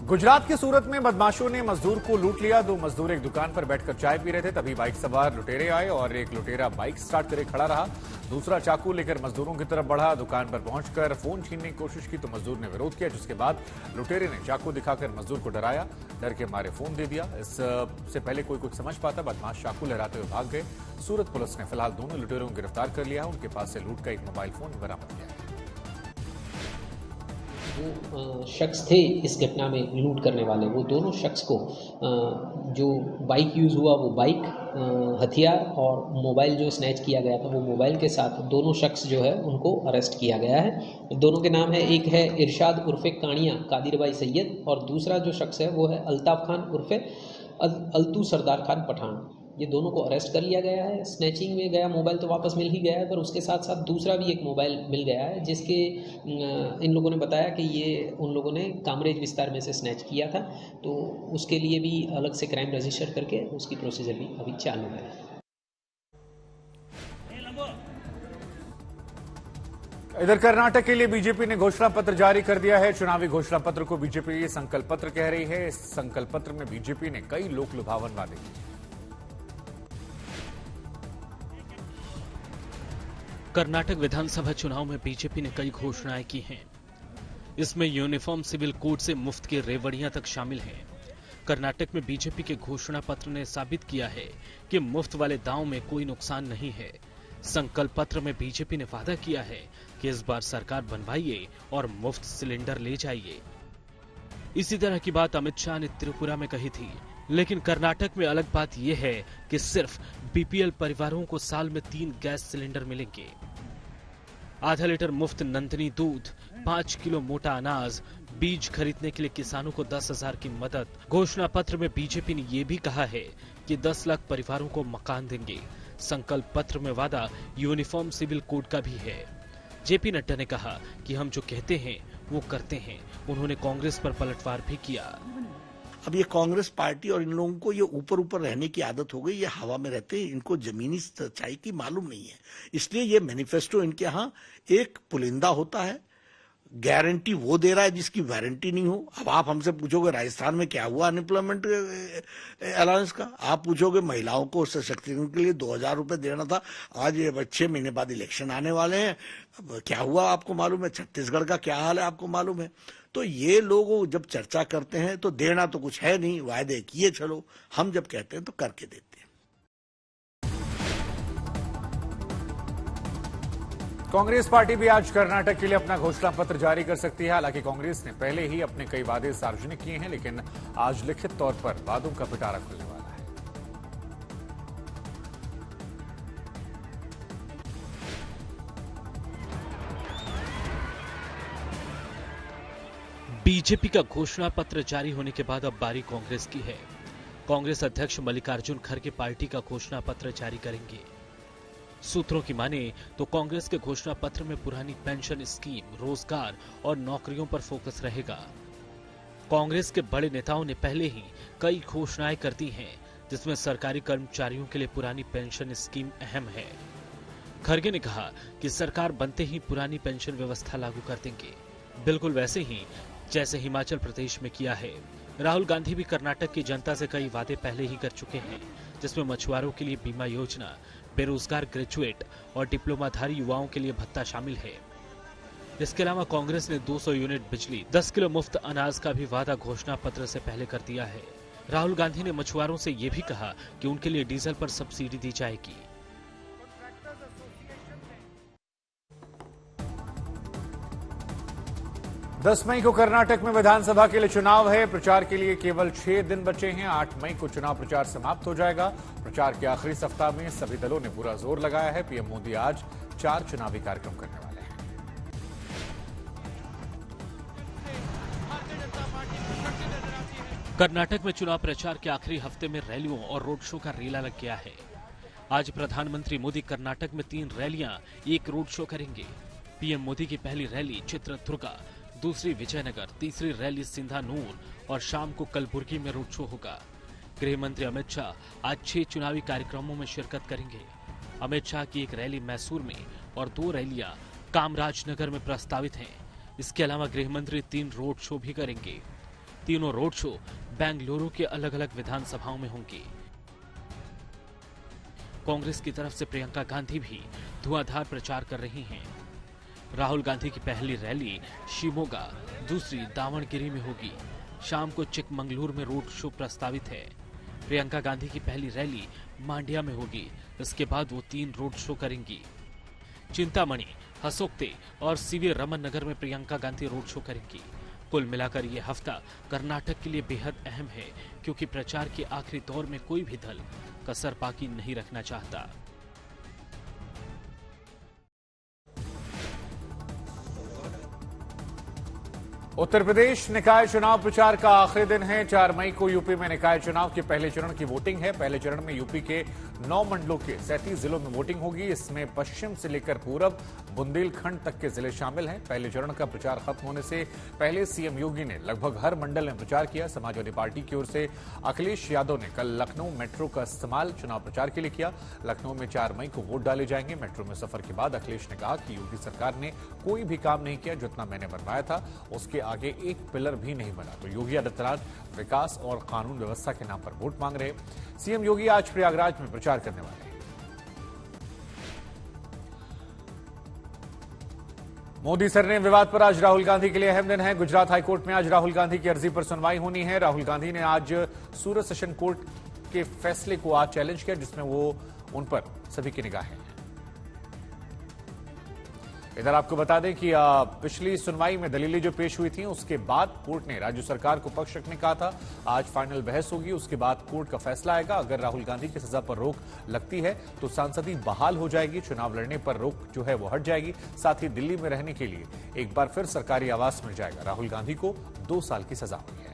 गुजरात के सूरत में बदमाशों ने मजदूर को लूट लिया। दो मजदूर एक दुकान पर बैठकर चाय पी रहे थे, तभी बाइक सवार लुटेरे आए और एक लुटेरा बाइक स्टार्ट करे खड़ा रहा। दूसरा चाकू लेकर मजदूरों की तरफ बढ़ा। दुकान पर पहुंचकर फोन छीनने की कोशिश की तो मजदूर ने विरोध किया, जिसके बाद लुटेरे ने चाकू दिखाकर मजदूर को डराया। डर के मारे फोन दे दिया। इससे पहले कोई कुछ समझ पाता, बदमाश चाकू लहराते हुए भाग गए। सूरत पुलिस ने फिलहाल दोनों लुटेरों को गिरफ्तार कर लिया है। उनके पास से लूट का एक मोबाइल फोन बरामद किया है। जो शख्स थे इस घटना में लूट करने वाले, वो दोनों शख्स को जो बाइक यूज़ हुआ वो बाइक, हथियार और मोबाइल जो स्नैच किया गया था वो मोबाइल के साथ दोनों शख्स जो है उनको अरेस्ट किया गया है। दोनों के नाम है, एक है इरशाद उर्फे कानिया कादिर भाई सैयद और दूसरा जो शख्स है वो है अल्ताफ़ खान उर्फे अल्तू सरदार खान पठान। ये दोनों को अरेस्ट कर लिया गया है। स्नैचिंग में गया मोबाइल तो वापस मिल ही गया है, पर उसके साथ साथ दूसरा भी एक मोबाइल मिल गया है, जिसके इन लोगों ने बताया कि ये उन लोगों ने कामरेज विस्तार में से स्नैच किया था, तो उसके लिए भी अलग से क्राइम रजिस्टर करके उसकी प्रोसीजर भी अभी चालू है। इधर कर्नाटक के लिए बीजेपी ने घोषणा पत्र जारी कर दिया है। चुनावी घोषणा पत्र को बीजेपी संकल्प पत्र कह रही है। इस संकल्प पत्र में बीजेपी ने कई लोक लुभावन वादे किए। कर्नाटक विधानसभा चुनाव में बीजेपी ने कई घोषणाएं की हैं। इसमें यूनिफॉर्म सिविल कोड से मुफ्त की रेवड़ियां तक शामिल हैं। कर्नाटक में बीजेपी के घोषणा पत्र ने साबित किया है कि मुफ्त वाले दांव में कोई नुकसान नहीं है। संकल्प पत्र में बीजेपी ने वादा किया है कि इस बार सरकार बनवाइए और मुफ्त सिलेंडर ले जाइए। इसी तरह की बात अमित शाह ने त्रिपुरा में कही थी, लेकिन कर्नाटक में अलग बात यह है कि सिर्फ बीपीएल परिवारों को साल में 3 गैस सिलेंडर मिलेंगे। आधा लीटर मुफ्त नंदनी दूध, 5 किलो मोटा अनाज, बीज खरीदने के लिए किसानों को 10,000 की मदद। घोषणा पत्र में बीजेपी ने यह भी कहा है कि 10 लाख परिवारों को मकान देंगे। संकल्प पत्र में वादा यूनिफॉर्म सिविल कोड का भी है। जेपी नड्डा ने कहा कि हम जो कहते हैं वो करते हैं। उन्होंने कांग्रेस पर पलटवार भी किया। अब ये कांग्रेस पार्टी और इन लोगों को ये ऊपर ऊपर रहने की आदत हो गई, ये हवा में रहते हैं, इनको जमीनी सच्चाई की मालूम नहीं है। इसलिए ये मैनिफेस्टो इनके यहाँ एक पुलिंदा होता है, गारंटी वो दे रहा है जिसकी वारंटी नहीं हो। अब आप हमसे पूछोगे राजस्थान में क्या हुआ अनएम्प्लॉयमेंट अलाउंस का, आप पूछोगे महिलाओं को सशक्तिकरण के लिए 2,000 रुपए देना था, आज 6 महीने बाद इलेक्शन आने वाले हैं, अब क्या हुआ आपको मालूम है। छत्तीसगढ़ का क्या हाल है आपको मालूम है। तो ये लोग जब चर्चा करते हैं तो देना तो कुछ है नहीं, वायदे किए चलो, हम जब कहते हैं तो करके देते हैं। कांग्रेस पार्टी भी आज कर्नाटक के लिए अपना घोषणा पत्र जारी कर सकती है। हालांकि कांग्रेस ने पहले ही अपने कई वादे सार्वजनिक किए हैं, लेकिन आज लिखित तौर पर वादों का पिटारा खुलने वाला है। बीजेपी का घोषणा पत्र जारी होने के बाद अब बारी कांग्रेस की है। कांग्रेस अध्यक्ष मल्लिकार्जुन खड़गे पार्टी का घोषणा पत्र जारी करेंगे। सूत्रों की माने तो कांग्रेस के घोषणा पत्र में पुरानी पेंशन स्कीम, रोजगार और नौकरियों पर फोकस रहेगा। कांग्रेस के बड़े नेताओं ने पहले ही कई घोषणाएं कर दी हैं, जिसमें सरकारी कर्मचारियों के लिए पुरानी पेंशन स्कीम अहम है। खड़गे ने कहा कि सरकार बनते ही पुरानी पेंशन व्यवस्था लागू कर देंगे, बिल्कुल वैसे ही जैसे हिमाचल प्रदेश में किया है। राहुल गांधी भी कर्नाटक की जनता से कई वादे पहले ही कर चुके हैं, जिसमें मछुआरों के लिए बीमा योजना, बेरोजगार ग्रेजुएट और डिप्लोमाधारी युवाओं के लिए भत्ता शामिल है। इसके अलावा कांग्रेस ने 200 यूनिट बिजली, 10 किलो मुफ्त अनाज का भी वादा घोषणा पत्र से पहले कर दिया है। राहुल गांधी ने मछुआरों से यह भी कहा कि उनके लिए डीजल पर सब्सिडी दी जाएगी। 10 मई को कर्नाटक में विधानसभा के लिए चुनाव है। प्रचार के लिए केवल 6 दिन बचे हैं। 8 मई को चुनाव प्रचार समाप्त हो जाएगा। प्रचार के आखिरी सप्ताह में सभी दलों ने पूरा जोर लगाया है। पीएम मोदी आज 4 चुनावी कार्यक्रम करने वाले हैं। कर्नाटक में चुनाव प्रचार के आखिरी हफ्ते में रैलियों और रोड शो का रेला लग गया है। आज प्रधानमंत्री मोदी कर्नाटक में 3 रैलियां, 1 रोड शो करेंगे। पीएम मोदी की पहली रैली चित्रदुर्गा, दूसरी विजयनगर, तीसरी रैली सिंधानूर और शाम को कलबुर्गी में रोड शो होगा। गृह मंत्री अमित शाह आज 6 चुनावी कार्यक्रमों में शिरकत करेंगे। अमित शाह की एक रैली मैसूर में और 2 रैलियां कामराजनगर में प्रस्तावित हैं। इसके अलावा गृह मंत्री 3 रोड शो भी करेंगे। तीनों रोड शो बेंगलुरु के अलग अलग विधानसभाओं में होंगे। कांग्रेस की तरफ से प्रियंका गांधी भी धुआंधार प्रचार कर रही हैं। राहुल गांधी की पहली रैली शिमोगा, दूसरी दावणगिरी में होगी। शाम को चिकमंगलुरु में रोड शो प्रस्तावित है। प्रियंका गांधी की पहली रैली मांड्या में होगी। इसके बाद वो 3 रोड शो करेंगी। चिंतामणि, हसोक्ते और सीवी रमन नगर में प्रियंका गांधी रोड शो करेंगी। कुल मिलाकर ये हफ्ता कर्नाटक के लिए बेहद अहम है, क्योंकि प्रचार के आखिरी दौर में कोई भी दल कसर बाकी नहीं रखना चाहता। उत्तर प्रदेश निकाय चुनाव प्रचार का आखिरी दिन है। 4 मई को यूपी में निकाय चुनाव के पहले चरण की वोटिंग है। पहले चरण में यूपी के 9 मंडलों के 37 जिलों में वोटिंग होगी। इसमें पश्चिम से लेकर पूरब, बुंदेलखंड तक के जिले शामिल हैं। पहले चरण का प्रचार खत्म होने से पहले सीएम योगी ने लगभग हर मंडल में प्रचार किया। समाजवादी पार्टी की ओर से अखिलेश यादव ने कल लखनऊ मेट्रो का इस्तेमाल चुनाव प्रचार के लिए किया। लखनऊ में 4 मई को वोट डाले जाएंगे। मेट्रो में सफर के बाद अखिलेश ने कहा कि योगी सरकार ने कोई भी काम नहीं किया, जितना मैंने बनवाया था उसके आगे एक पिलर भी नहीं बना। तो योगी आदित्यनाथ विकास और कानून व्यवस्था के नाम पर वोट मांग रहे। सीएम योगी आज प्रयागराज में प्रचार करने वाले हैं। मोदी सर ने विवाद पर आज राहुल गांधी के लिए अहम दिन है। गुजरात हाईकोर्ट में आज राहुल गांधी की अर्जी पर सुनवाई होनी है। राहुल गांधी ने आज सूरत सेशन कोर्ट के फैसले को आज चैलेंज किया, जिसमें वो उन पर सभी की निगाहें। इधर आपको बता दें कि पिछली सुनवाई में दलीलें जो पेश हुई थी, उसके बाद कोर्ट ने राज्य सरकार को पक्ष रखने कहा था। आज फाइनल बहस होगी, उसके बाद कोर्ट का फैसला आएगा। अगर राहुल गांधी की सजा पर रोक लगती है तो सांसदी बहाल हो जाएगी। चुनाव लड़ने पर रोक जो है वो हट जाएगी। साथ ही दिल्ली में रहने के लिए एक बार फिर सरकारी आवास मिल जाएगा। राहुल गांधी को 2 साल की सजा हुई है।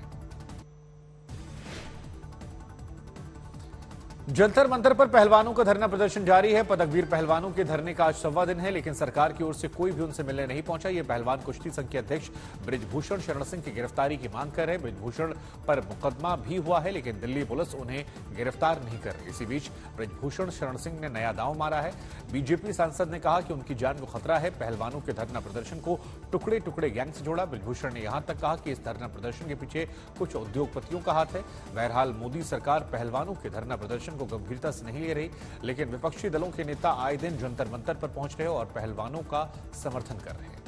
जंतर मंतर पर पहलवानों का धरना प्रदर्शन जारी है। पदकवीर पहलवानों के धरने का आज 1वां दिन है, लेकिन सरकार की ओर से कोई भी उनसे मिलने नहीं पहुंचा। ये पहलवान कुश्ती संघ के अध्यक्ष बृजभूषण शरण सिंह की गिरफ्तारी की मांग कर रहे हैं। बृजभूषण पर मुकदमा भी हुआ है, लेकिन दिल्ली पुलिस उन्हें गिरफ्तार नहीं कर रही। इसी बीच बृजभूषण शरण सिंह ने नया दांव मारा है। बीजेपी सांसद ने कहा कि उनकी जान को खतरा है। पहलवानों के धरना प्रदर्शन को टुकड़े टुकड़े गैंग से जोड़ा। बृजभूषण ने यहां तक कहा कि इस धरना प्रदर्शन के पीछे कुछ उद्योगपतियों का हाथ है। बहरहाल मोदी सरकार पहलवानों के धरना प्रदर्शन को गंभीरता से नहीं ले रही, लेकिन विपक्षी दलों के नेता आए दिन जंतर मंतर पर पहुंच रहे और पहलवानों का समर्थन कर रहे हैं।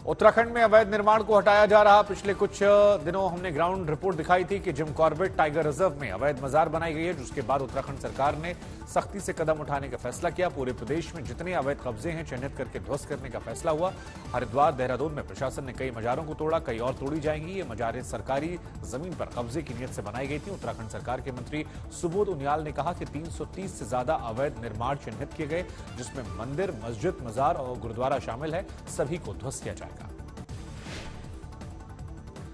उत्तराखंड में अवैध निर्माण को हटाया जा रहा। पिछले कुछ दिनों हमने ग्राउंड रिपोर्ट दिखाई थी कि जिम कॉर्बेट टाइगर रिजर्व में अवैध मजार बनाई गई है, जिसके बाद उत्तराखंड सरकार ने सख्ती से कदम उठाने का फैसला किया। पूरे प्रदेश में जितने अवैध कब्जे हैं चिन्हित करके ध्वस्त करने का फैसला हुआ। हरिद्वार, देहरादून में प्रशासन ने कई मजारों को तोड़ा, कई और तोड़ी जाएंगी। ये मजारें सरकारी जमीन पर कब्जे की नीयत से बनाई गई थी। उत्तराखंड सरकार के मंत्री सुबोध उनियाल ने कहा कि 330 से ज्यादा अवैध निर्माण चिन्हित किए गए, जिसमें मंदिर, मस्जिद, मजार और गुरुद्वारा शामिल है। सभी को ध्वस्त किया जाएगा।